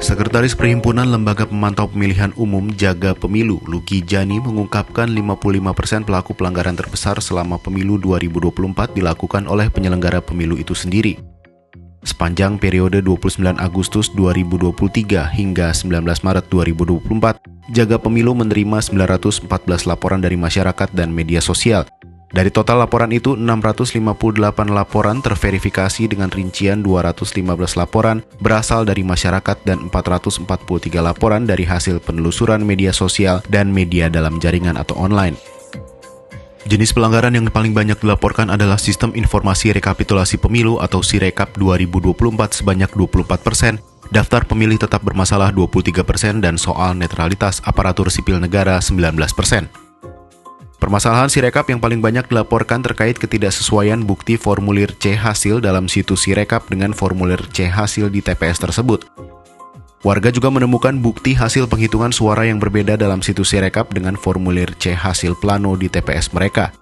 Sekretaris Perhimpunan Lembaga Pemantau Pemilihan Umum Jaga Pemilu, Luki Jani, mengungkapkan 55% pelaku pelanggaran terbesar selama pemilu 2024 dilakukan oleh penyelenggara pemilu itu sendiri. Sepanjang periode 29 Agustus 2023 hingga 19 Maret 2024, Jaga Pemilu menerima 914 laporan dari masyarakat dan media sosial. Dari total laporan itu, 658 laporan terverifikasi dengan rincian 215 laporan berasal dari masyarakat dan 443 laporan dari hasil penelusuran media sosial dan media dalam jaringan atau online. Jenis pelanggaran yang paling banyak dilaporkan adalah Sistem Informasi Rekapitulasi Pemilu atau Sirekap 2024 sebanyak 24%, daftar pemilih tetap bermasalah 23%, dan soal netralitas aparatur sipil negara 19%. Permasalahan Sirekap yang paling banyak dilaporkan terkait ketidaksesuaian bukti formulir C hasil dalam situs Sirekap dengan formulir C hasil di TPS tersebut. Warga juga menemukan bukti hasil penghitungan suara yang berbeda dalam situs Sirekap dengan formulir C hasil plano di TPS mereka.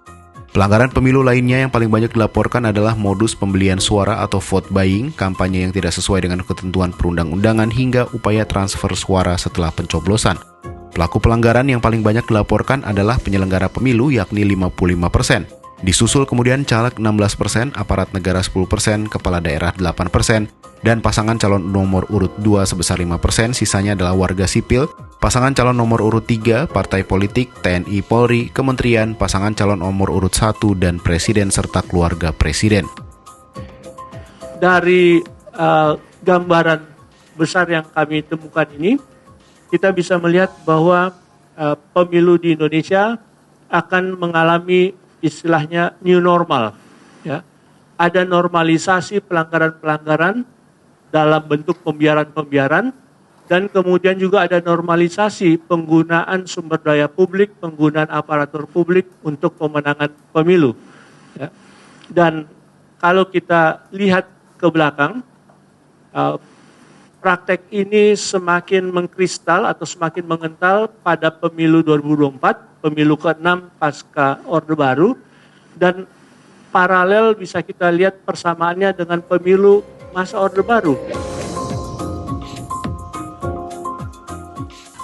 Pelanggaran pemilu lainnya yang paling banyak dilaporkan adalah modus pembelian suara atau vote buying, kampanye yang tidak sesuai dengan ketentuan perundang-undangan, hingga upaya transfer suara setelah pencoblosan. Pelaku pelanggaran yang paling banyak dilaporkan adalah penyelenggara pemilu, yakni 55%. Disusul kemudian caleg 16%, aparat negara 10%, kepala daerah 8%, dan pasangan calon nomor urut 2 sebesar 5%, sisanya adalah warga sipil, pasangan calon nomor urut 3, partai politik, TNI, Polri, kementerian, pasangan calon nomor urut 1, dan presiden serta keluarga presiden. Dari gambaran besar yang kami temukan ini, kita bisa melihat bahwa pemilu di Indonesia akan mengalami istilahnya new normal. Ya. Ada normalisasi pelanggaran-pelanggaran dalam bentuk pembiaran-pembiaran, dan kemudian juga ada normalisasi penggunaan sumber daya publik, penggunaan aparatur publik untuk pemenangan pemilu. Ya. Dan kalau kita lihat ke belakang, praktek ini semakin mengkristal atau semakin mengental pada pemilu 2024, pemilu ke-6 pasca Orde Baru, dan paralel bisa kita lihat persamaannya dengan pemilu masa Orde Baru.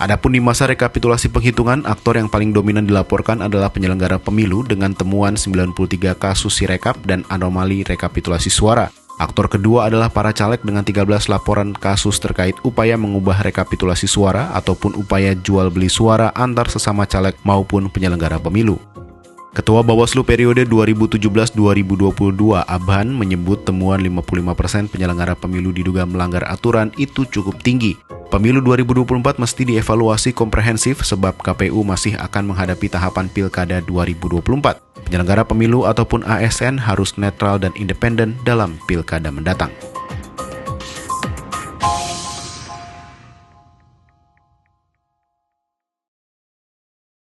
Adapun di masa rekapitulasi penghitungan, aktor yang paling dominan dilaporkan adalah penyelenggara pemilu dengan temuan 93 kasus Sirekap dan anomali rekapitulasi suara. Aktor kedua adalah para caleg dengan 13 laporan kasus terkait upaya mengubah rekapitulasi suara ataupun upaya jual beli suara antar sesama caleg maupun penyelenggara pemilu. Ketua Bawaslu periode 2017-2022 Abhan menyebut temuan 55% penyelenggara pemilu diduga melanggar aturan itu cukup tinggi. Pemilu 2024 mesti dievaluasi komprehensif sebab KPU masih akan menghadapi tahapan Pilkada 2024. Penyelenggara pemilu ataupun ASN harus netral dan independen dalam Pilkada mendatang.